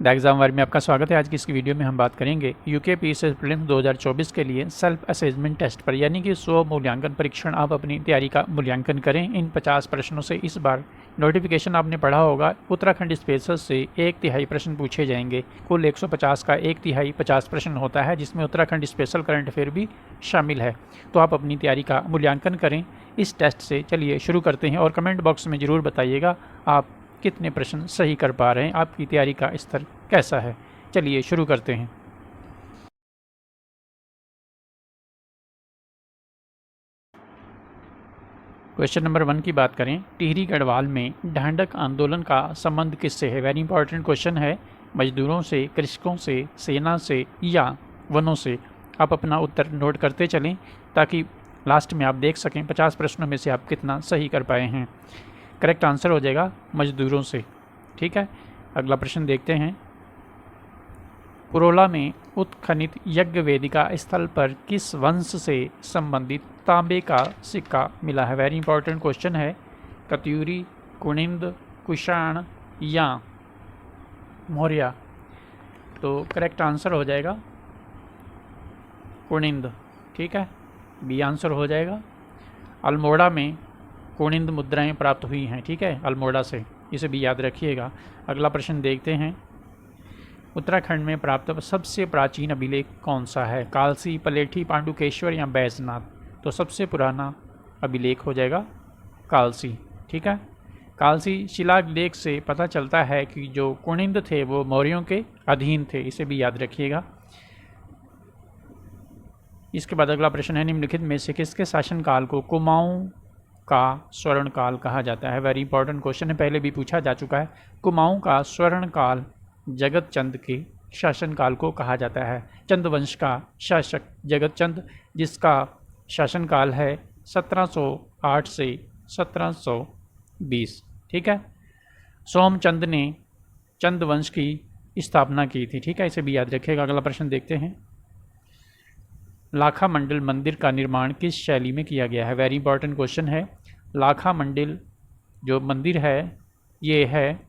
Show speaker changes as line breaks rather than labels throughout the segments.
The exam वार में आपका स्वागत है। आज की इस वीडियो में हम बात करेंगे यूके पीएसएस प्रीलिम्स 2024 के लिए सेल्फ असेसमेंट टेस्ट पर, यानी कि स्व मूल्यांकन परीक्षण। आप अपनी तैयारी का मूल्यांकन करें। इन 50 प्रश्नों से इस बार नोटिफिकेशन आपने पढ़ा होगा, उत्तराखंड स्पेशल से 1/3 प्रश्न पूछे जाएंगे। कुल 150 का 1/3 50 प्रश्न होता है, जिसमें उत्तराखंड स्पेशल करंट अफेयर भी शामिल है। तो आप अपनी तैयारी का मूल्यांकन करें इस टेस्ट से। चलिए शुरू करते हैं और कमेंट बॉक्स में ज़रूर बताइएगा आप कितने प्रश्न सही कर पा रहे हैं, आपकी तैयारी का स्तर कैसा है। चलिए शुरू करते हैं। क्वेश्चन नंबर 1 की बात करें, टिहरी गढ़वाल में ढांढक आंदोलन का संबंध किससे है? वेरी इंपॉर्टेंट क्वेश्चन है। मजदूरों से, कृषकों से, सेना से या वनों से? आप अपना उत्तर नोट करते चलें ताकि लास्ट में आप देख सकें 50 प्रश्नों में से आप कितना सही कर पाए हैं। करेक्ट आंसर हो जाएगा मजदूरों से। ठीक है, अगला प्रश्न देखते हैं। पुरोला में उत्खनित यज्ञ वेदिका स्थल पर किस वंश से संबंधित तांबे का सिक्का मिला है? वेरी इंपॉर्टेंट क्वेश्चन है। कत्यूरी, कुनिंद, कुषाण या मौर्य? तो करेक्ट आंसर हो जाएगा कुनिंद। ठीक है, बी आंसर हो जाएगा। अल्मोड़ा में कुनिंद मुद्राएं प्राप्त हुई हैं। ठीक है, अल्मोड़ा से, इसे भी याद रखिएगा। अगला प्रश्न देखते हैं। उत्तराखंड में प्राप्त सबसे प्राचीन अभिलेख कौन सा है? कालसी, पलेठी, पांडुकेश्वर या बैजनाथ? तो सबसे पुराना अभिलेख हो जाएगा कालसी। ठीक है, कालसी शिलालेख से पता चलता है कि जो कुनिंद थे वो मौर्यों के अधीन थे, इसे भी याद रखिएगा। इसके बाद अगला प्रश्न है, निम्नलिखित में से किसके शासनकाल को कुमाऊं का स्वर्ण काल कहा जाता है? वेरी इंपॉर्टेंट क्वेश्चन है, पहले भी पूछा जा चुका है। कुमाऊं का स्वर्ण काल जगत चंद के शासनकाल को कहा जाता है। चंद वंश का शासक जगत चंद, जिसका शासनकाल है 1708 से 1720। ठीक है, सोमचंद ने चंद वंश की स्थापना की थी। ठीक है, इसे भी याद रखिएगा। अगला प्रश्न देखते हैं। लाखा मंडल मंदिर का निर्माण किस शैली में किया गया है? वेरी इंपॉर्टेंट क्वेश्चन है। लाखा मंडल जो मंदिर है ये है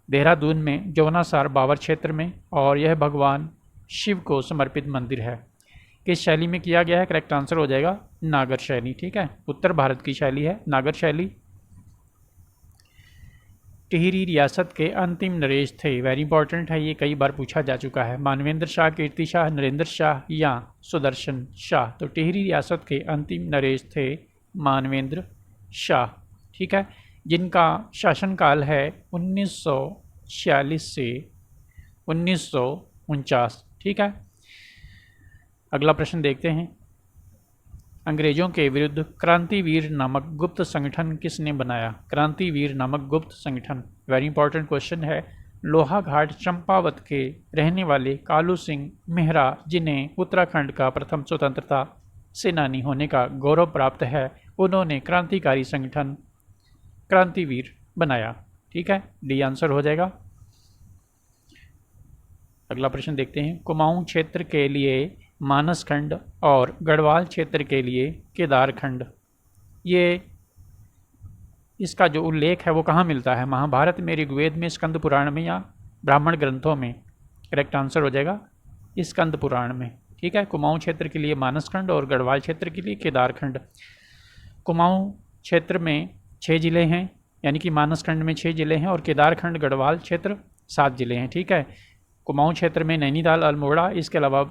देहरादून में जौनासार बावर क्षेत्र में, और यह भगवान शिव को समर्पित मंदिर है। किस शैली में किया गया है? करेक्ट आंसर हो जाएगा नागर शैली। ठीक है, उत्तर भारत की शैली है नागर शैली। टिहरी रियासत के अंतिम नरेश थे? वेरी इंपॉर्टेंट है, ये कई बार पूछा जा चुका है। मानवेंद्र शाह, कीर्ति शाह, नरेंद्र शाह या सुदर्शन शाह? तो टिहरी रियासत के अंतिम नरेश थे मानवेंद्र शाह। ठीक है, जिनका शासनकाल है 1946 से 1949। ठीक है, अगला प्रश्न देखते हैं। अंग्रेजों के विरुद्ध क्रांतिवीर नामक गुप्त संगठन किसने बनाया? क्रांतिवीर नामक गुप्त संगठन, वेरी इंपॉर्टेंट क्वेश्चन है। लोहाघाट चंपावत के रहने वाले कालू सिंह मेहरा, जिन्हें उत्तराखंड का प्रथम स्वतंत्रता सेनानी होने का गौरव प्राप्त है, उन्होंने क्रांतिकारी संगठन क्रांतिवीर बनाया। ठीक है, डी आंसर हो जाएगा। अगला प्रश्न देखते हैं। कुमाऊं क्षेत्र के लिए मानसखंड और गढ़वाल क्षेत्र के लिए केदारखंड, ये इसका जो उल्लेख है वो कहाँ मिलता है? महाभारत में, ऋग्वेद में, स्कंद पुराण में या ब्राह्मण ग्रंथों में? करेक्ट आंसर हो जाएगा स्कंद पुराण में। ठीक है, कुमाऊं क्षेत्र के लिए मानसखंड और गढ़वाल क्षेत्र के लिए केदारखंड। कुमाऊं क्षेत्र में 6 जिले हैं, यानी कि मानसखंड में 6 जिले हैं और केदारखंड गढ़वाल क्षेत्र 7 जिले हैं। ठीक है, कुमाऊं क्षेत्र में नैनीताल, अल्मोड़ा, इसके अलावा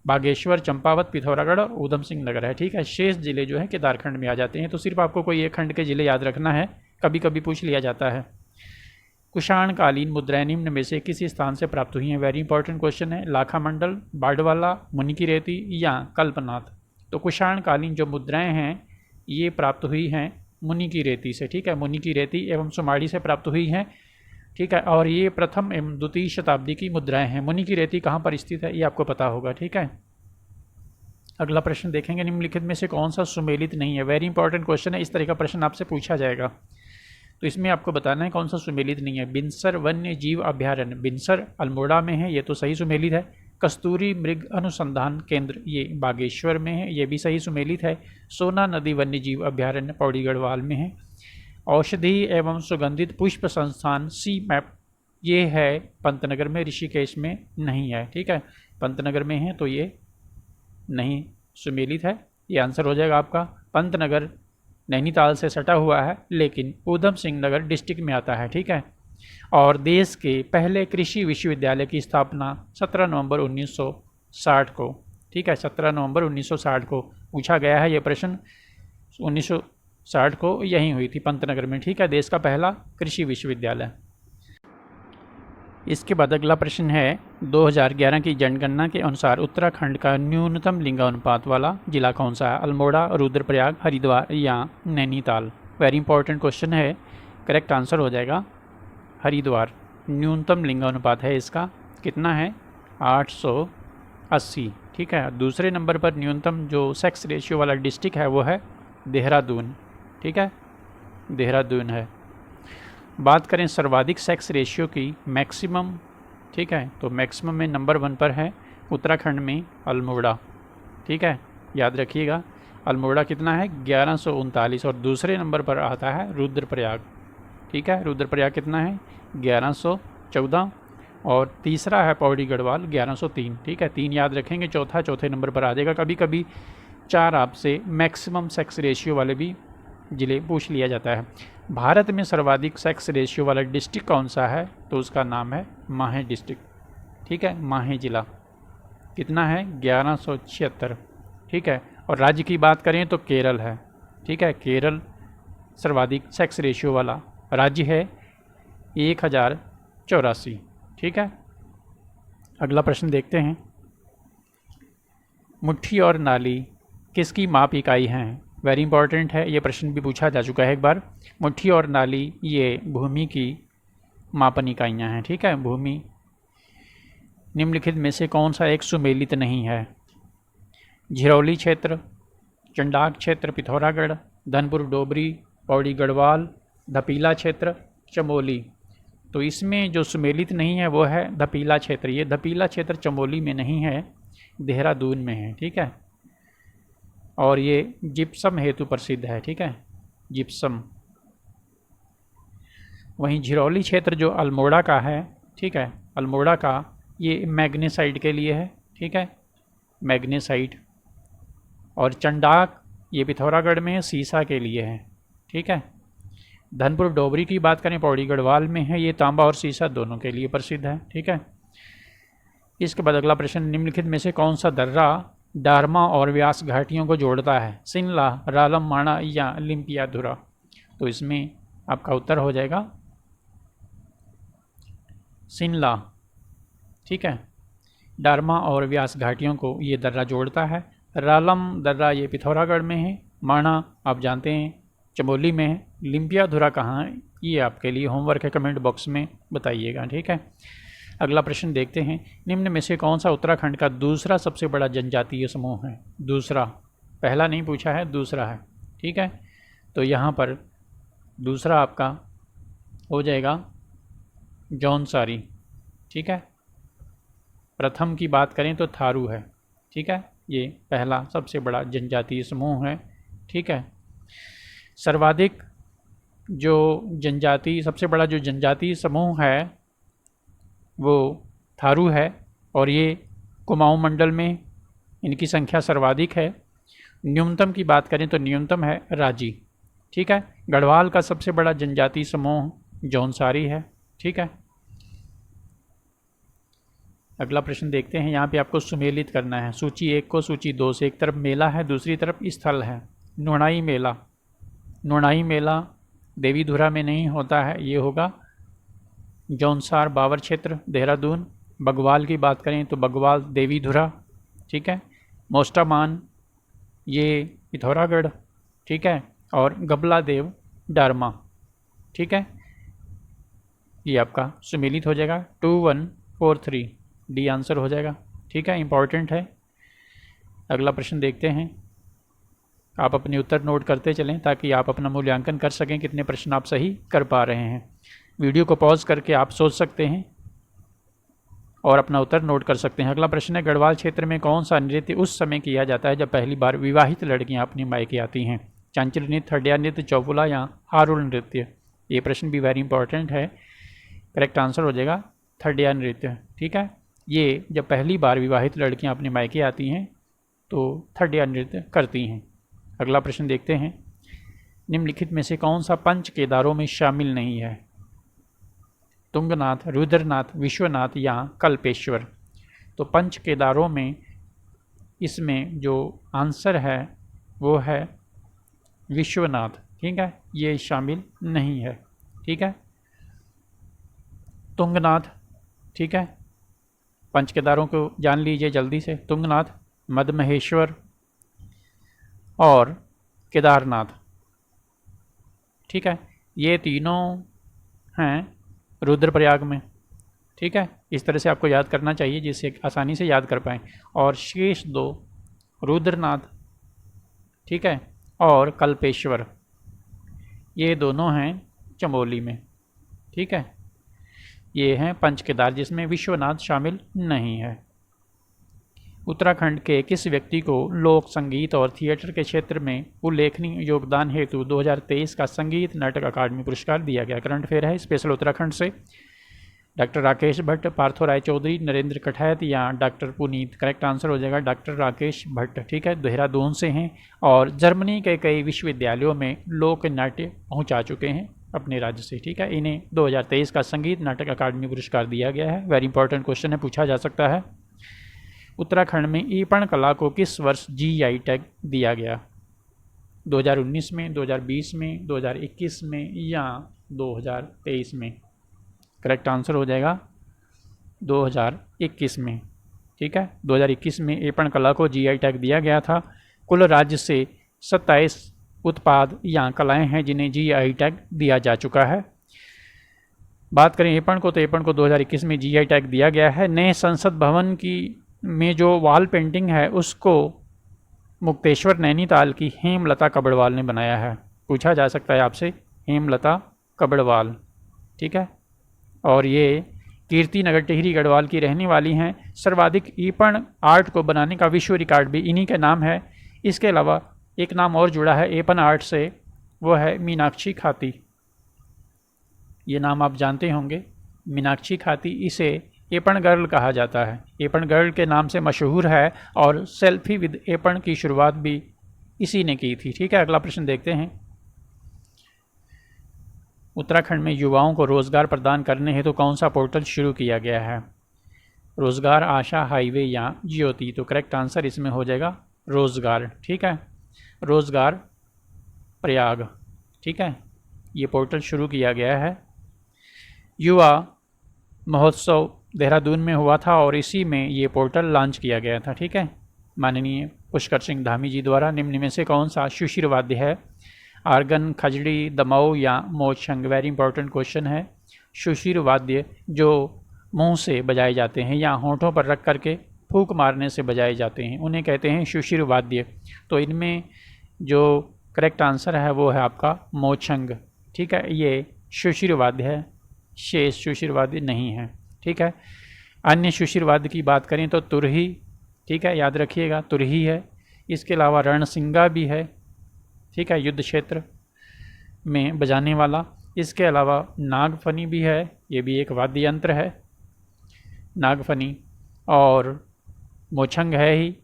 बागेश्वर, चंपावत, पिथौरागढ़ और ऊधम सिंह नगर है। ठीक है, शेष जिले जो है केदारखंड में आ जाते हैं। तो सिर्फ आपको कोई एक खंड के जिले याद रखना है, कभी कभी पूछ लिया जाता है। कुषाणकालीन मुद्राएं निम्न में से किसी स्थान से प्राप्त हुई हैं? वेरी इंपॉर्टेंट क्वेश्चन है। लाखा मंडल, बाड़वाला, मुनि की रेती या कल्पनाथ? तो कुषाणकालीन जो मुद्राएं हैं ये प्राप्त हुई हैं मुनि की रेती से। ठीक है, मुनि की रेती एवं सुमाड़ी से प्राप्त हुई हैं। ठीक है, और ये प्रथम एवं द्वितीय शताब्दी की मुद्राएं हैं। मुनि की रेती कहाँ पर स्थित है ये आपको पता होगा। ठीक है, अगला प्रश्न देखेंगे। निम्नलिखित में से कौन सा सुमेलित नहीं है? वेरी इंपॉर्टेंट क्वेश्चन है, इस तरह का प्रश्न आपसे पूछा जाएगा, तो इसमें आपको बताना है कौन सा सुमेलित नहीं है। बिनसर वन्य जीव अभ्यारण्य, बिनसर अल्मोड़ा में है, ये तो सही सुमेलित है। कस्तूरी मृग अनुसंधान केंद्र, ये बागेश्वर में है, ये भी सही सुमेलित है। सोना नदी वन्य जीव अभ्यारण्य पौड़ी गढ़वाल में है। औषधि एवं सुगंधित पुष्प संस्थान सी मैप ये है पंतनगर में, ऋषिकेश में नहीं है। ठीक है, पंतनगर में है तो ये नहीं सुमेलित है। ये आंसर हो जाएगा आपका। पंतनगर नैनीताल से सटा हुआ है लेकिन ऊधम सिंह नगर डिस्ट्रिक्ट में आता है। ठीक है, और देश के पहले कृषि विश्वविद्यालय की स्थापना 17 नवंबर 1960 को, ठीक है, 17 नवंबर 1960 को पूछा गया है। ये प्रश्न 1960 को यहीं हुई थी पंतनगर में। ठीक है, देश का पहला कृषि विश्वविद्यालय। इसके बाद अगला प्रश्न है 2011 की जनगणना के अनुसार उत्तराखंड का न्यूनतम लिंगानुपात वाला जिला कौन सा है? अल्मोड़ा, रुद्रप्रयाग, हरिद्वार या नैनीताल? वेरी इंपॉर्टेंट क्वेश्चन है। करेक्ट आंसर हो जाएगा हरिद्वार। न्यूनतम लिंगानुपात है इसका, कितना है? 880। ठीक है, दूसरे नंबर पर न्यूनतम जो सेक्स रेशियो वाला डिस्ट्रिक्ट है वो है देहरादून। ठीक है, देहरादून है। बात करें सर्वाधिक सेक्स रेशियो की, मैक्सिमम, ठीक है, तो मैक्सिमम में नंबर 1 पर है उत्तराखंड में अल्मोड़ा। ठीक है, याद रखिएगा अल्मोड़ा कितना है? 1139। और दूसरे नंबर पर आता है रुद्रप्रयाग। ठीक है, रुद्रप्रयाग कितना है? 1114। और तीसरा है पौड़ी गढ़वाल 1103। ठीक है, 3 याद रखेंगे, चौथा चौथे नंबर पर आ जाएगा। कभी कभी 4 आपसे मैक्सिमम सेक्स रेशियो वाले भी जिले पूछ लिया जाता है। भारत में सर्वाधिक सेक्स रेशियो वाला डिस्ट्रिक्ट कौन सा है? तो उसका नाम है माहे डिस्ट्रिक्ट। ठीक है, माहे जिला कितना है? 1176। ठीक है, और राज्य की बात करें तो केरल है। ठीक है, केरल सर्वाधिक सेक्स रेशियो वाला राज्य है, 1084। ठीक है, अगला प्रश्न देखते हैं। मुट्ठी और नाली किसकी माप इकाई हैं? वेरी इंपॉर्टेंट है, ये प्रश्न भी पूछा जा चुका है एक बार। मुट्ठी और नाली ये भूमि की मापन इकाइयाँ हैं। ठीक है, भूमि। निम्नलिखित में से कौन सा एक सुमेलित नहीं है? झिरौली क्षेत्र, चंडाक क्षेत्र, पिथौरागढ़, धनपुर डोबरी, पौड़ी गढ़वाल, धपीला क्षेत्र, चमोली। तो इसमें जो सुमेलित नहीं है वो है धपीला क्षेत्र। ये धपीला क्षेत्र चमोली में नहीं है, देहरादून में है। ठीक है, और ये जिप्सम हेतु प्रसिद्ध है। ठीक है, जिप्सम। वहीं झिरौली क्षेत्र जो अल्मोड़ा का है, ठीक है, अल्मोड़ा का, ये मैग्नेसाइट के लिए है। ठीक है, मैग्नेसाइट। और चंडाक ये पिथौरागढ़ में सीसा के लिए है। ठीक है, धनपुर डोबरी की बात करें पौड़ी गढ़वाल में है, ये तांबा और सीसा दोनों के लिए प्रसिद्ध है। ठीक है, इसके बाद अगला प्रश्न, निम्नलिखित में से कौन सा दर्रा डारमा और व्यास घाटियों को जोड़ता है? सिनला, रालम माणा या लिम्पियाधुरा? तो इसमें आपका उत्तर हो जाएगा सिनला। ठीक है, डारमा और व्यास घाटियों को ये दर्रा जोड़ता है। रालम दर्रा ये पिथौरागढ़ में है, माणा आप जानते हैं चमोली में है, लिम्पियाधुरा कहाँ है ये आपके लिए होमवर्क है, कमेंट बॉक्स में बताइएगा। ठीक है, अगला प्रश्न देखते हैं। निम्न में से कौन सा उत्तराखंड का दूसरा सबसे बड़ा जनजातीय समूह है? दूसरा, पहला नहीं पूछा है, दूसरा है। ठीक है, तो यहाँ पर दूसरा आपका हो जाएगा जौनसारी। ठीक है, प्रथम की बात करें तो थारू है। ठीक है, ये पहला सबसे बड़ा जनजातीय समूह है। ठीक है, सर्वाधिक जो जनजाति, सबसे बड़ा जो जनजातीय समूह है वो थारू है, और ये कुमाऊं मंडल में इनकी संख्या सर्वाधिक है। न्यूनतम की बात करें तो न्यूनतम है राजी। ठीक है, गढ़वाल का सबसे बड़ा जनजातीय समूह जौनसारी है। ठीक है, अगला प्रश्न देखते हैं। यहाँ पे आपको सुमेलित करना है सूची 1 को सूची 2 से। एक तरफ मेला है, दूसरी तरफ स्थल है। नुणाई मेला, नुणाई मेला देवीधुरा में नहीं होता है, ये होगा जौनसार बावर क्षेत्र देहरादून। बगवाल की बात करें तो बगवाल देवीधुरा। ठीक है, मोस्टामान ये पिथौरागढ़। ठीक है, और गबला देव डारमा। ठीक है, ये आपका सुमेलित हो जाएगा 2143, डी आंसर हो जाएगा। ठीक है, इंपॉर्टेंट है। अगला प्रश्न देखते हैं। आप अपने उत्तर नोट करते चलें ताकि आप अपना मूल्यांकन कर सकें कितने प्रश्न आप सही कर पा रहे हैं। वीडियो को पॉज करके आप सोच सकते हैं और अपना उत्तर नोट कर सकते हैं। अगला प्रश्न है, गढ़वाल क्षेत्र में कौन सा नृत्य उस समय किया जाता है जब पहली बार विवाहित लड़कियां अपनी मायके आती हैं? चांचल नृत्य, हडिया नृत्य, चौपुला या हारुल नृत्य? ये प्रश्न भी वेरी इंपॉर्टेंट है। करेक्ट आंसर हो जाएगा थडिया नृत्य। ठीक है, ये जब पहली बार विवाहित लड़कियां अपने मायके आती हैं तो थडिया नृत्य करती हैं। अगला प्रश्न देखते हैं, निम्नलिखित में से कौन सा पंच केदारों में शामिल नहीं है? तुंगनाथ, रुद्रनाथ, विश्वनाथ या कल्पेश्वर। तो पंच केदारों में इसमें जो आंसर है वो है विश्वनाथ। ठीक है, ये शामिल नहीं है। ठीक है, तुंगनाथ, ठीक है, पंच केदारों को जान लीजिए जल्दी से। तुंगनाथ, मदमहेश्वर और केदारनाथ। ठीक है, ये तीनों हैं रुद्रप्रयाग में। ठीक है, इस तरह से आपको याद करना चाहिए जिससे आसानी से याद कर पाएँ। और शेष दो रुद्रनाथ, ठीक है, और कल्पेश्वर, ये दोनों हैं चमोली में। ठीक है, ये हैं पंच केदार जिसमें विश्वनाथ शामिल नहीं है। उत्तराखंड के किस व्यक्ति को लोक संगीत और थिएटर के क्षेत्र में उल्लेखनीय योगदान हेतु 2023 का संगीत नाटक अकादमी पुरस्कार दिया गया? करंट अफेयर है स्पेशल उत्तराखंड से। डॉक्टर राकेश भट्ट, पार्थो राय चौधरी, नरेंद्र कठैत या डॉक्टर पुनीत। करेक्ट आंसर हो जाएगा डॉक्टर राकेश भट्ट। ठीक है, देहरादून से हैं और जर्मनी के कई विश्वविद्यालयों में लोक नाट्य पहुंचा चुके हैं अपने राज्य से। ठीक है, इन्हें 2023 का संगीत नाटक अकादमी पुरस्कार दिया गया है। वेरी इंपॉर्टेंट क्वेश्चन है, पूछा जा सकता है। उत्तराखंड में ईपण कला को किस वर्ष GI टैग दिया गया? 2019 में, 2020 में, 2021 में या 2023 में? करेक्ट आंसर हो जाएगा 2021 में। ठीक है, 2021 में ईपण कला को GI टैग दिया गया था। कुल राज्य से 27 उत्पाद या कलाएं हैं जिन्हें GI टैग दिया जा चुका है। बात करें ईपण को, तो ईपण को 2021 में GI टैग दिया गया है। नए संसद भवन की में जो वॉल पेंटिंग है उसको मुक्तेश्वर नैनीताल की हेमलता कबड़वाल ने बनाया है। पूछा जा सकता है आपसे, हेमलता कबड़वाल। ठीक है, और ये कीर्ति नगर टिहरी गढ़वाल की रहने वाली हैं। सर्वाधिक ईपण आर्ट को बनाने का विश्व रिकॉर्ड भी इन्हीं के नाम है। इसके अलावा एक नाम और जुड़ा है ईपण आर्ट से, वो है मीनाक्षी खाती। ये नाम आप जानते होंगे, मीनाक्षी खाती। इसे ईपण गर्ल कहा जाता है, ईपण गर्ल के नाम से मशहूर है और सेल्फी विद ईपण की शुरुआत भी इसी ने की थी। ठीक है, अगला प्रश्न देखते हैं। उत्तराखंड में युवाओं को रोजगार प्रदान करने हेतु कौन सा पोर्टल शुरू किया गया है? रोजगार, आशा, हाईवे या ज्योति। तो करेक्ट आंसर इसमें हो जाएगा रोजगार। ठीक है, रोजगार प्रयाग। ठीक है, ये पोर्टल शुरू किया गया है। युवा महोत्सव देहरादून में हुआ था और इसी में ये पोर्टल लॉन्च किया गया था। ठीक है, माननीय पुष्कर सिंह धामी जी द्वारा। निम्न में से कौन सा सुशिर वाद्य है? आर्गन, खजड़ी, दमाऊ या मोचंग। वेरी इंपॉर्टेंट क्वेश्चन है। सुशिर वाद्य जो मुंह से बजाए जाते हैं या होंठों पर रख करके फूंक मारने से बजाए जाते हैं उन्हें कहते हैं सुशिर वाद्य। तो इनमें जो करेक्ट आंसर है वो है आपका मोचंग। ठीक है, ये सुशिर वाद्य है, शेष सुशिर वाद्य नहीं है। ठीक है, अन्य सुशिर वाद्य की बात करें तो तुरही। ठीक है, याद रखिएगा तुरही है। इसके अलावा रणसिंगा भी है। ठीक है, युद्ध क्षेत्र में बजाने वाला। इसके अलावा नागफनी भी है, ये भी एक वाद्य यंत्र है, नागफनी। और मोचंग है ही।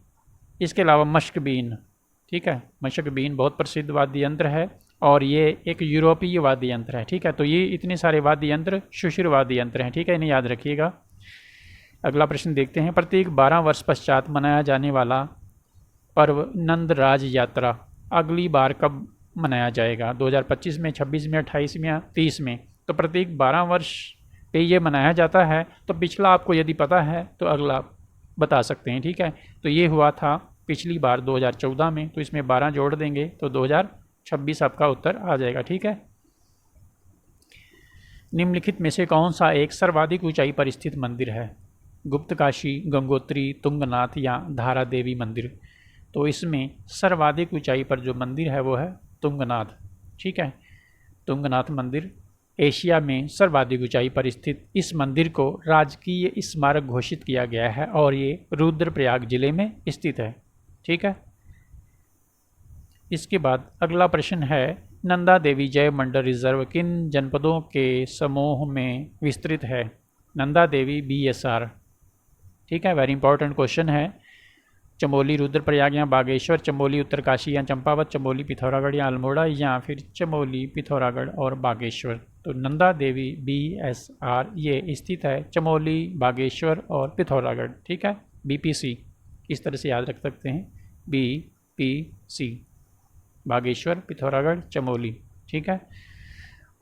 इसके अलावा मशकबीन। ठीक है, मशकबीन बहुत प्रसिद्ध वाद्य यंत्र है और ये एक यूरोपीय वाद्य यंत्र है। ठीक है, तो ये इतने सारे वाद्य यंत्र सुशिर वाद्य यंत्र हैं। ठीक है, इन्हें याद रखिएगा। अगला प्रश्न देखते हैं। प्रत्येक 12 वर्ष पश्चात मनाया जाने वाला पर्व नंदराज यात्रा अगली बार कब मनाया जाएगा? 2025 में, 26 में, 28 में या 30 में? तो प्रत्येक 12 वर्ष पे ये मनाया जाता है। तो पिछला आपको यदि पता है तो अगला बता सकते हैं। ठीक है, तो ये हुआ था पिछली बार 2014 में, तो इसमें 12 जोड़ देंगे तो 2026 आपका उत्तर आ जाएगा। ठीक है, निम्नलिखित में से कौन सा एक सर्वाधिक ऊंचाई पर स्थित मंदिर है? गुप्तकाशी, गंगोत्री, तुंगनाथ या धारा देवी मंदिर। तो इसमें सर्वाधिक ऊंचाई पर जो मंदिर है वो है तुंगनाथ। ठीक है, तुंगनाथ मंदिर एशिया में सर्वाधिक ऊंचाई पर स्थित इस मंदिर को राजकीय स्मारक घोषित किया गया है और ये रुद्रप्रयाग जिले में स्थित है। ठीक है, इसके बाद अगला प्रश्न है नंदा देवी जैव मंडल रिजर्व किन जनपदों के समूह में विस्तृत है? नंदा देवी BSR। ठीक है, वेरी इंपॉर्टेंट क्वेश्चन है। चमोली, रुद्रप्रयाग या बागेश्वर, चमोली, उत्तरकाशी या चंपावत, चमोली, पिथौरागढ़ या अल्मोड़ा, या फिर चमोली, पिथौरागढ़ और बागेश्वर। तो नंदा देवी BSR ये स्थित है चमोली, बागेश्वर और पिथौरागढ़। ठीक है, BPC इस तरह से याद रख सकते हैं, BPC, बागेश्वर, पिथौरागढ़, चमोली। ठीक है,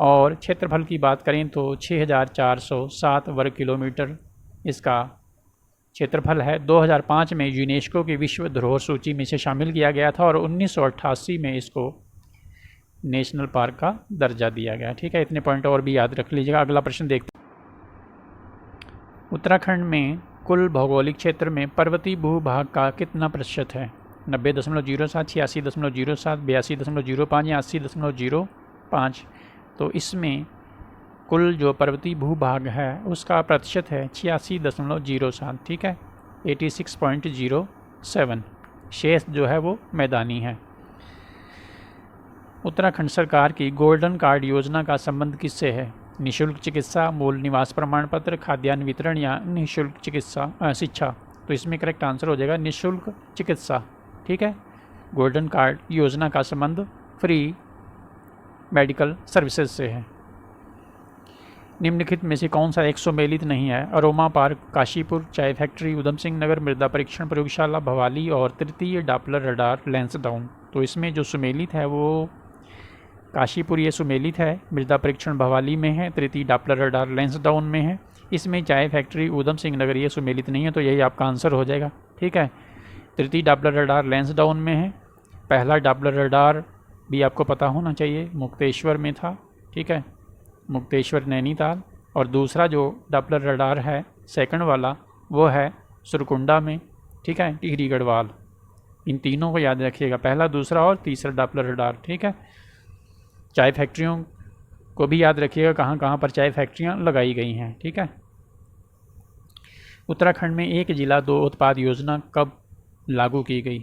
और क्षेत्रफल की बात करें तो 6407 वर्ग किलोमीटर इसका क्षेत्रफल है। 2005 में यूनेस्को की विश्व धरोहर सूची में इसे शामिल किया गया था और 1988 में इसको नेशनल पार्क का दर्जा दिया गया। ठीक है, इतने पॉइंट और भी याद रख लीजिएगा। अगला प्रश्न देखते हैं। उत्तराखंड में कुल भौगोलिक क्षेत्र में पर्वतीय भूभाग का कितना प्रतिशत है? 90.07, 86.07, 82.05 या 80.05। तो इसमें कुल जो पर्वतीय भूभाग है उसका प्रतिशत है 86.07। ठीक है, 86.07। शेष जो है वो मैदानी है। उत्तराखंड सरकार की गोल्डन कार्ड योजना का संबंध किससे है? निःशुल्क चिकित्सा, मूल निवास प्रमाण पत्र, खाद्यान्न वितरण या निःशुल्क चिकित्सा शिक्षा। तो इसमें करेक्ट आंसर हो जाएगा निःशुल्क चिकित्सा। ठीक है, गोल्डन कार्ड योजना का संबंध फ्री मेडिकल सर्विसेज से है। निम्नलिखित में से कौन सा एक सुमेलित नहीं है? अरोमा पार्क, काशीपुर, चाय फैक्ट्री, उधम सिंह नगर, मृदा परीक्षण प्रयोगशाला भवाली और तृतीय डॉपलर रडार लैंसडाउन। तो इसमें जो सुमेलित है वो काशीपुर ये सुमेलित है, मृदा परीक्षण भवाली में है, तृतीय डॉपलर रडार लैंसडाउन में है। इसमें चाय फैक्ट्री, उधम सिंह नगर ये सुमेलित नहीं है, तो यही आपका आंसर हो जाएगा। ठीक है, तृतीय डॉपलर रडार लैंसडाउन में है। पहला डॉपलर रडार भी आपको पता होना चाहिए, मुक्तेश्वर में था। ठीक है, मुक्तेश्वर नैनीताल। और दूसरा जो डॉपलर रडार है सेकंड वाला वो है सुरकुंडा में। ठीक है, टिहरी गढ़वाल। इन तीनों को याद रखिएगा, पहला, दूसरा और तीसरा डॉपलर रडार। ठीक है, चाय फैक्ट्रियों को भी याद रखिएगा, कहाँ कहाँ पर चाय फैक्ट्रियाँ लगाई गई हैं। ठीक है, उत्तराखंड में एक जिला दो उत्पाद योजना कब लागू की गई?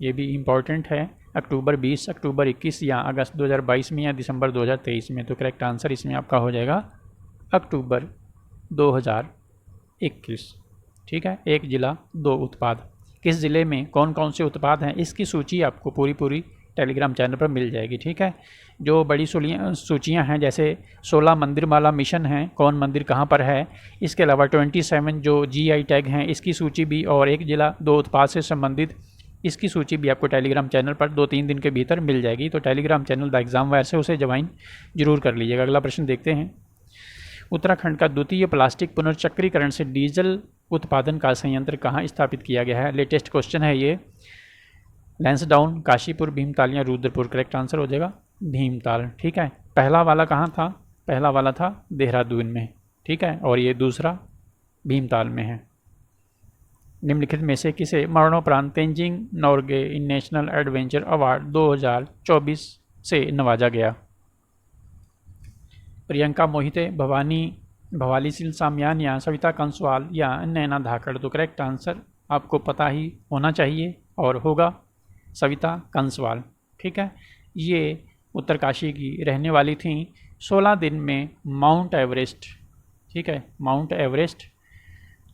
ये भी इम्पॉर्टेंट है। अक्टूबर 20, अक्टूबर 21 या अगस्त 2022 में या दिसंबर 2023 में। तो करेक्ट आंसर इसमें आपका हो जाएगा अक्टूबर 2021। ठीक है, एक जिला दो उत्पाद। किस ज़िले में कौन कौन से उत्पाद हैं इसकी सूची आपको पूरी टेलीग्राम चैनल पर मिल जाएगी। ठीक है, जो बड़ी सूचियाँ हैं जैसे 16 मंदिर माला मिशन है, कौन मंदिर कहाँ पर है, इसके अलावा 27 जो GI टैग हैं इसकी सूची भी, और एक जिला दो उत्पाद से संबंधित इसकी सूची भी आपको टेलीग्राम चैनल पर 2-3 दिन के भीतर मिल जाएगी। तो Telegram channel the exam wire से उसे ज्वाइन जरूर कर लीजिएगा। अगला प्रश्न देखते हैं। उत्तराखंड का द्वितीय प्लास्टिक पुनर्चक्रीकरण से डीजल उत्पादन का संयंत्र कहाँ स्थापित किया गया है? लेटेस्ट क्वेश्चन है ये। लैंसडाउन, काशीपुर, भीमताल या रुद्रपुर। करेक्ट आंसर हो जाएगा भीमताल। ठीक है, पहला वाला कहाँ था? पहला वाला था देहरादून में। ठीक है, और ये दूसरा भीमताल में है। निम्नलिखित में से किसे मरणोपरांत Tenzing Norgay national adventure award 2024 से नवाजा गया? प्रियंका मोहिते, भवाली सिल साम्यान या सविता कंसवाल या नैना धाकड़। तो करेक्ट आंसर आपको पता ही होना चाहिए और होगा सविता कंसवाल। ठीक है, ये उत्तरकाशी की रहने वाली थी। 16 दिन में माउंट एवरेस्ट, ठीक है, माउंट एवरेस्ट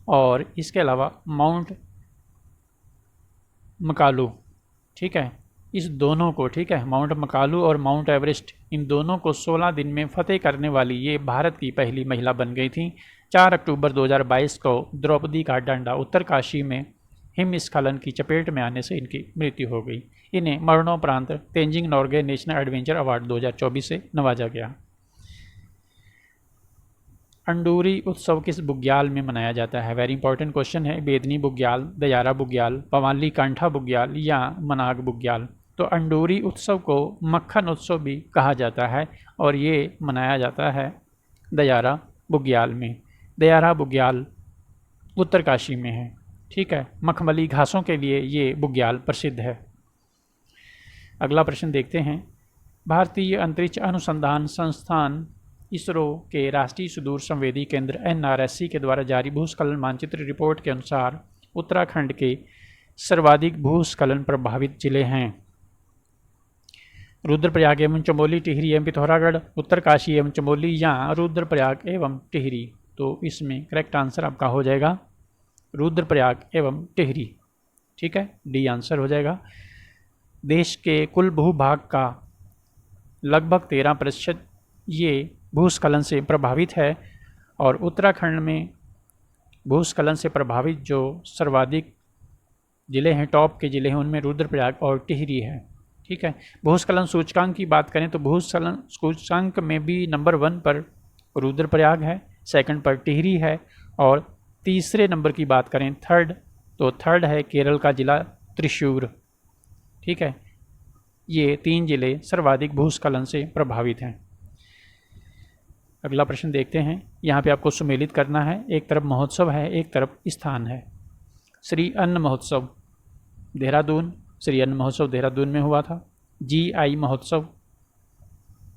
और इसके अलावा माउंट मकालू, ठीक है, इस दोनों को, ठीक है, माउंट मकालू और माउंट एवरेस्ट, इन दोनों को 16 दिन में फतेह करने वाली ये भारत की पहली महिला बन गई थी। 4 अक्टूबर 2022 को द्रौपदी का डांडा उत्तरकाशी में हिमस्खलन की चपेट में आने से इनकी मृत्यु हो गई। इन्हें मरणोपरांत Tenzing Norgay national adventure award 2024 से नवाजा गया। अंडूरी उत्सव किस बुग्याल में मनाया जाता है? वेरी इंपॉर्टेंट क्वेश्चन है। बेदनी बुग्याल, दयारा बुग्याल, पवाली कांठा बुग्याल या मनाग बुग्याल। तो अंडूरी उत्सव को मक्खन उत्सव भी कहा जाता है और ये मनाया जाता है दयारा बुग्याल में। दयारा बुग्याल उत्तरकाशी में है। ठीक है, मखमली घासों के लिए ये बुग्याल प्रसिद्ध है। अगला प्रश्न देखते हैं। भारतीय अंतरिक्ष अनुसंधान संस्थान इसरो के राष्ट्रीय सुदूर संवेदी केंद्र NRSC के द्वारा जारी भूस्खलन मानचित्र रिपोर्ट के अनुसार उत्तराखंड के सर्वाधिक भूस्खलन प्रभावित जिले हैं। रुद्रप्रयाग एवं चमोली, टिहरी एवं पिथौरागढ़, उत्तरकाशी एवं चमोली या रुद्रप्रयाग एवं टिहरी। तो इसमें करेक्ट आंसर आपका हो जाएगा रुद्रप्रयाग एवं टिहरी। ठीक है, डी आंसर हो जाएगा। देश के कुल भूभाग का लगभग 13% ये भूस्खलन से प्रभावित है और उत्तराखंड में भूस्खलन से प्रभावित जो सर्वाधिक ज़िले हैं, टॉप के ज़िले हैं, उनमें रुद्रप्रयाग और टिहरी है। ठीक है, भूस्खलन सूचकांक की बात करें तो भूस्खलन सूचकांक में भी नंबर 1 पर रुद्रप्रयाग है, सेकंड पर टिहरी है और तीसरे नंबर की बात करें थर्ड है केरल का ज़िला त्रिशूर। ठीक है, ये 3 ज़िले सर्वाधिक भूस्खलन से प्रभावित हैं। अगला प्रश्न देखते हैं। यहाँ पे आपको सुमेलित करना है, एक तरफ महोत्सव है, एक तरफ स्थान है। श्री अन्न महोत्सव देहरादून, श्री अन्न महोत्सव देहरादून में हुआ था। GI महोत्सव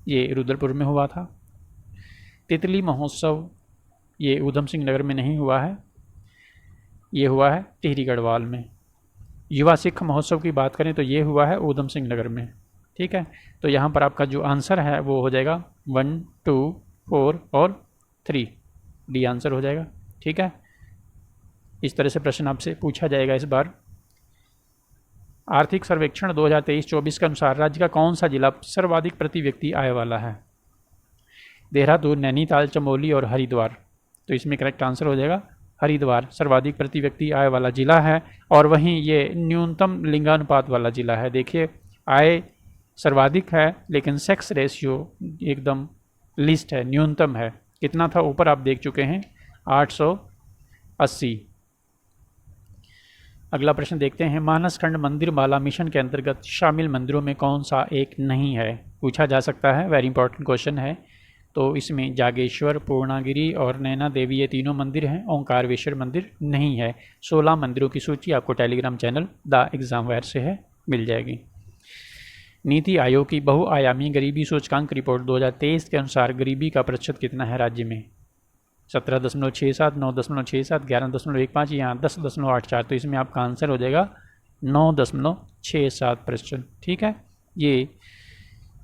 ये रुद्रपुर में हुआ था। तितली महोत्सव ये ऊधम सिंह नगर में नहीं हुआ है, ये हुआ है टिहरी गढ़वाल में। युवा सिख महोत्सव की बात करें तो ये हुआ है ऊधम सिंह नगर में। ठीक है, तो यहाँ पर आपका जो आंसर है वो हो जाएगा 1, 2, 4 और 3, डी आंसर हो जाएगा। ठीक है, इस तरह से प्रश्न आपसे पूछा जाएगा इस बार। आर्थिक सर्वेक्षण 2023-24 के अनुसार राज्य का कौन सा जिला सर्वाधिक प्रति व्यक्ति आय वाला है? देहरादून, नैनीताल, चमोली और हरिद्वार। तो इसमें करेक्ट आंसर हो जाएगा हरिद्वार सर्वाधिक प्रति व्यक्ति आय वाला जिला है और वहीं ये न्यूनतम लिंगानुपात वाला जिला है। देखिए, आय सर्वाधिक है लेकिन सेक्स रेशियो एकदम लिस्ट है, न्यूनतम है। कितना था ऊपर आप देख चुके हैं, 880। अगला प्रश्न देखते हैं। मानसखंड मंदिर माला मिशन के अंतर्गत शामिल मंदिरों में कौन सा एक नहीं है? पूछा जा सकता है, वेरी इंपॉर्टेंट क्वेश्चन है। तो इसमें जागेश्वर, पूर्णागिरि और नैना देवी ये तीनों मंदिर हैं, ओंकारेश्वर मंदिर नहीं है। 16 मंदिरों की सूची आपको टेलीग्राम चैनल द एग्जामवेयर से है, मिल जाएगी। नीति आयोग की बहुआयामी गरीबी सूचकांक रिपोर्ट 2023 के अनुसार गरीबी का प्रतिशत कितना है राज्य में? 17.67, 9.67, 11.15 या 10.84। तो इसमें आपका आंसर हो जाएगा 9.67%। ठीक है, ये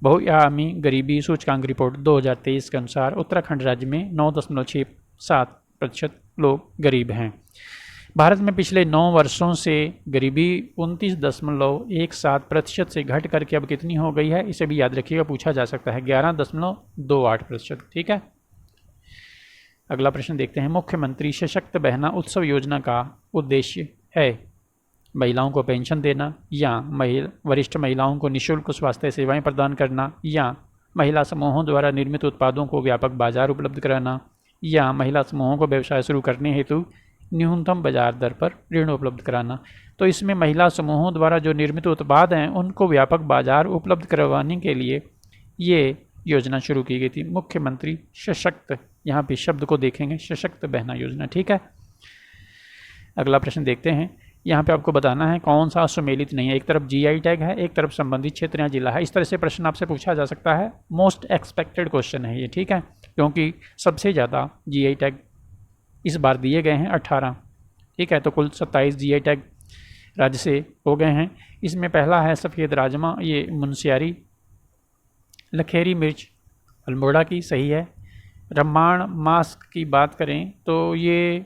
बहुआयामी गरीबी सूचकांक रिपोर्ट 2023 के अनुसार उत्तराखंड राज्य में 9.67% लोग गरीब हैं। भारत में पिछले 9 वर्षों से गरीबी 29.17% से घट करके अब कितनी हो गई है, इसे भी याद रखिएगा, पूछा जा सकता है, 11.28%। ठीक है, अगला प्रश्न देखते हैं। मुख्यमंत्री सशक्त बहना उत्सव योजना का उद्देश्य है महिलाओं को पेंशन देना या वरिष्ठ महिलाओं को निःशुल्क स्वास्थ्य सेवाएं प्रदान करना या महिला समूहों द्वारा निर्मित उत्पादों को व्यापक बाजार उपलब्ध कराना या महिला समूहों को व्यवसाय शुरू करने हेतु न्यूनतम बाजार दर पर ऋण उपलब्ध कराना। तो इसमें महिला समूहों द्वारा जो निर्मित उत्पाद हैं उनको व्यापक बाजार उपलब्ध करवाने के लिए ये योजना शुरू की गई थी, मुख्यमंत्री सशक्त, यहाँ पे शब्द को देखेंगे, सशक्त बहना योजना। ठीक है, अगला प्रश्न देखते हैं। यहाँ पे आपको बताना है कौन सा सुमेलित नहीं है। एक तरफ GI टैग है, एक तरफ संबंधित क्षेत्र या जिला है। इस तरह से प्रश्न आपसे पूछा जा सकता है, मोस्ट एक्सपेक्टेड क्वेश्चन है ये। ठीक है, क्योंकि सबसे ज़्यादा GI टैग इस बार दिए गए हैं 18। ठीक है, तो कुल 27 GI टैग राज्य से हो गए हैं। इसमें पहला है सफ़ेद राजमा, ये मुनस्यारी। लखेरी मिर्च अल्मोड़ा की, सही है। रम्माण मास्क की बात करें तो ये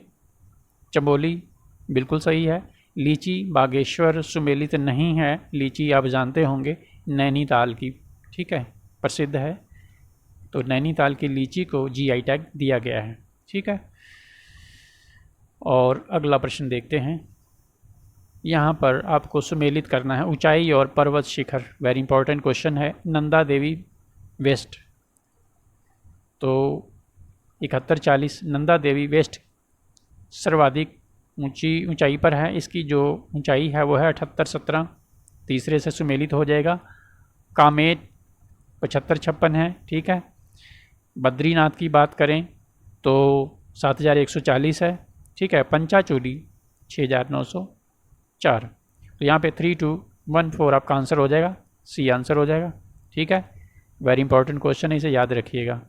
चमोली, बिल्कुल सही है। लीची बागेश्वर सुमेलित नहीं है, लीची आप जानते होंगे नैनीताल की, ठीक है, प्रसिद्ध है। तो नैनीताल की लीची को GI टैग दिया गया है। ठीक है, और अगला प्रश्न देखते हैं। यहाँ पर आपको सुमेलित करना है ऊंचाई और पर्वत शिखर, वेरी इंपॉर्टेंट क्वेश्चन है। नंदा देवी वेस्ट, तो 7140 नंदा देवी वेस्ट सर्वाधिक ऊंचाई पर है। इसकी जो ऊंचाई है वो है 7817, तीसरे से सुमेलित हो जाएगा। कामेट 7556 है। ठीक है, बद्रीनाथ की बात करें तो 7140 है। ठीक है, पंचाचूली 6904। तो यहाँ पे 3214 आपका आंसर हो जाएगा, सी आंसर हो जाएगा। ठीक है, वेरी इंपॉर्टेंट क्वेश्चन है, इसे याद रखिएगा।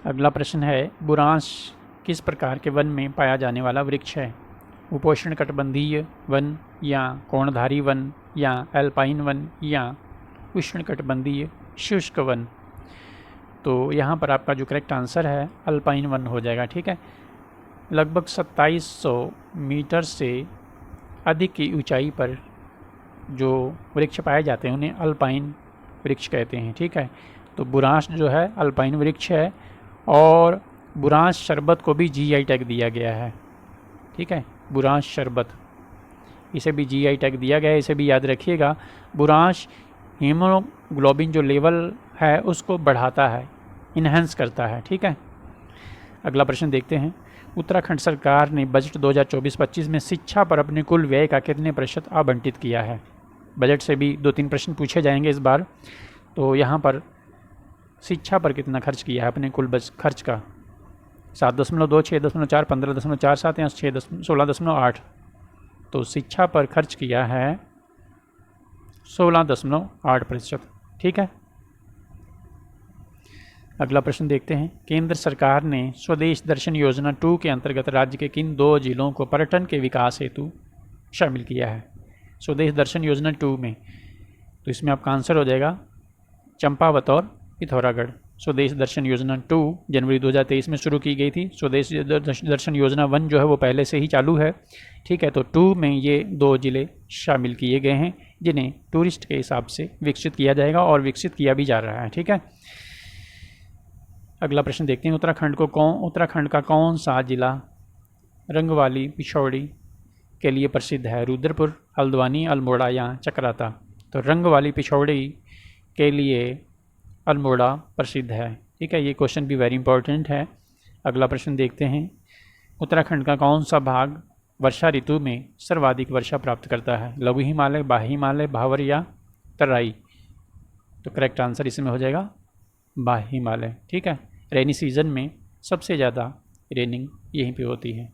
अगला प्रश्न है, बुरांश किस प्रकार के वन में पाया जाने वाला वृक्ष है? उपोष्णकटिबंधीय वन या कोणधारी वन या एल्पाइन वन या उष्णकटिबंधीय शुष्क वन। तो यहाँ पर आपका जो करेक्ट आंसर है अल्पाइन वन हो जाएगा। ठीक है, लगभग 2700 मीटर से अधिक की ऊंचाई पर जो वृक्ष पाए जाते हैं उन्हें अल्पाइन वृक्ष कहते हैं। ठीक है, तो बुरांश जो है अल्पाइन वृक्ष है और बुरांश शरबत को भी जीआई टैग दिया गया है। ठीक है, बुरांश शरबत, इसे भी जीआई टैग दिया गया है, इसे भी याद रखिएगा। बुरांश हीमोग्लोबिन जो लेवल है उसको बढ़ाता है, इन्हेंस करता है। ठीक है, अगला प्रश्न देखते हैं। उत्तराखंड सरकार ने बजट 2024-25 में शिक्षा पर अपने कुल व्यय का कितने प्रतिशत आवंटित किया है? बजट से भी 2-3 प्रश्न पूछे जाएंगे इस बार। तो यहाँ पर शिक्षा पर कितना खर्च किया है अपने कुल खर्च का? 7.2, 6.4, 15.47 या 16.8। तो शिक्षा पर खर्च किया है 16.8%। ठीक है, अगला प्रश्न देखते हैं। केंद्र सरकार ने स्वदेश दर्शन योजना 2 के अंतर्गत राज्य के किन 2 जिलों को पर्यटन के विकास हेतु शामिल किया है? स्वदेश दर्शन योजना 2 में, तो इसमें आपका आंसर हो जाएगा चंपावत और पिथौरागढ़। स्वदेश दर्शन योजना 2 जनवरी 2023 में शुरू की गई थी। स्वदेश दर्शन योजना 1 जो है वो पहले से ही चालू है। ठीक है, तो 2 में ये 2 ज़िले शामिल किए गए हैं जिन्हें टूरिस्ट के हिसाब से विकसित किया जाएगा और विकसित किया भी जा रहा है। ठीक है, अगला प्रश्न देखते हैं। उत्तराखंड का कौन सा जिला रंगवाली पिछौड़ी के लिए प्रसिद्ध है? रुद्रपुर, हल्द्वानी, अल्मोड़ा या चकराता? तो रंगवाली पिछौड़ी के लिए अल्मोड़ा प्रसिद्ध है। ठीक है, ये क्वेश्चन भी वेरी इंपॉर्टेंट है। अगला प्रश्न देखते हैं। उत्तराखंड का कौन सा भाग वर्षा ऋतु में सर्वाधिक वर्षा प्राप्त करता है? लघु हिमालय, बाह्य हिमालय, भावर या तराई? तो करेक्ट आंसर इसमें हो जाएगा बाह्य हिमालय। ठीक है, रेनी सीजन में सबसे ज़्यादा रेनिंग यहीं पे होती है।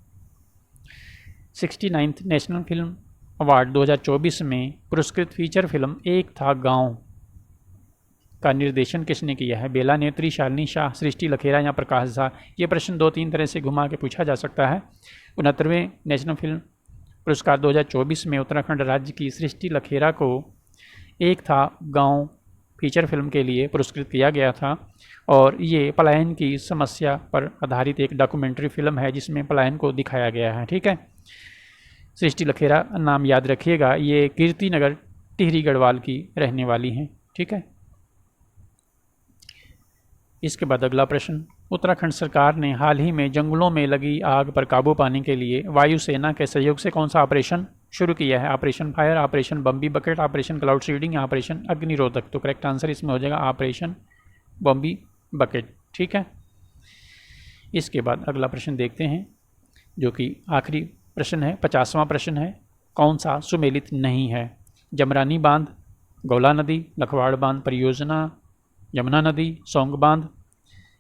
69th नेशनल फिल्म अवार्ड 2024 में पुरस्कृत फीचर फिल्म एक था गांव का निर्देशन किसने किया है? बेला नेत्री, शालिनी शाह, सृष्टि लखेरा या प्रकाश झा? ये प्रश्न 2-3 तरह से घुमा के पूछा जा सकता है। 69वें नेशनल फिल्म पुरस्कार 2024 में उत्तराखंड राज्य की सृष्टि लखेरा को एक था गांव फीचर फिल्म के लिए पुरस्कृत किया गया था और ये पलायन की समस्या पर आधारित एक डॉक्यूमेंट्री फिल्म है जिसमें पलायन को दिखाया गया है। ठीक है, सृष्टि लखेरा नाम याद रखिएगा, ये कीर्तिनगर टिहरी गढ़वाल की रहने वाली हैं। ठीक है, इसके बाद अगला प्रश्न। उत्तराखंड सरकार ने हाल ही में जंगलों में लगी आग पर काबू पाने के लिए वायुसेना के सहयोग से कौन सा ऑपरेशन शुरू किया है? Operation fire, operation Bambi bucket, operation cloud seeding या ऑपरेशन अग्निरोधक? तो करेक्ट आंसर इसमें हो जाएगा ऑपरेशन बम्बी बकेट। ठीक है, इसके बाद अगला प्रश्न देखते हैं जो कि आखिरी प्रश्न है, 50वां प्रश्न है। कौन सा सुमेलित नहीं है? जमरानी बांध, गौला नदी, लखवाड़ बांध परियोजना, यमुना नदी, सौंग बांध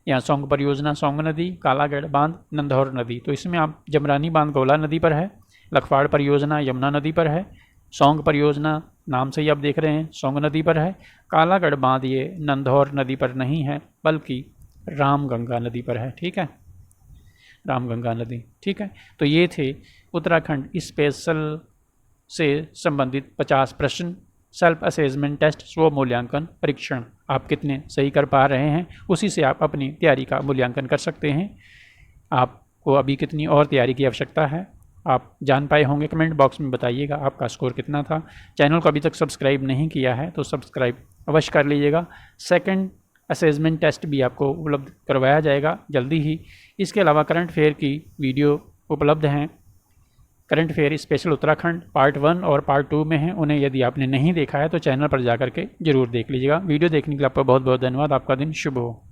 या सौंग परियोजना सौंग नदी, कालागढ़ बांध, नंदौर नदी? तो इसमें आप जमरानी बांध गौला नदी पर है, लखवाड़ परियोजना यमुना नदी पर है, सौंग परियोजना नाम से ही आप देख रहे हैं सौंग नदी पर है, कालागढ़ बांध ये नंदौर नदी पर नहीं है बल्कि रामगंगा नदी पर है। ठीक है, रामगंगा नदी। ठीक है, तो ये थे उत्तराखंड स्पेशल से संबंधित 50 प्रश्न। सेल्फ असेसमेंट टेस्ट, स्व मूल्यांकन परीक्षण। आप कितने सही कर पा रहे हैं उसी से आप अपनी तैयारी का मूल्यांकन कर सकते हैं। आपको अभी कितनी और तैयारी की आवश्यकता है आप जान पाए होंगे, कमेंट बॉक्स में बताइएगा आपका स्कोर कितना था। चैनल को अभी तक सब्सक्राइब नहीं किया है तो सब्सक्राइब अवश्य कर लीजिएगा। सेकंड असेसमेंट टेस्ट भी आपको उपलब्ध करवाया जाएगा जल्दी ही। इसके अलावा करंट अफेयर की वीडियो उपलब्ध हैं। Current affair special Uttarakhand part 1 और पार्ट 2 में हैं, उन्हें यदि आपने नहीं देखा है तो चैनल पर जाकर के जरूर देख लीजिएगा। वीडियो देखने के लिए आपका बहुत बहुत धन्यवाद। आपका दिन शुभ हो।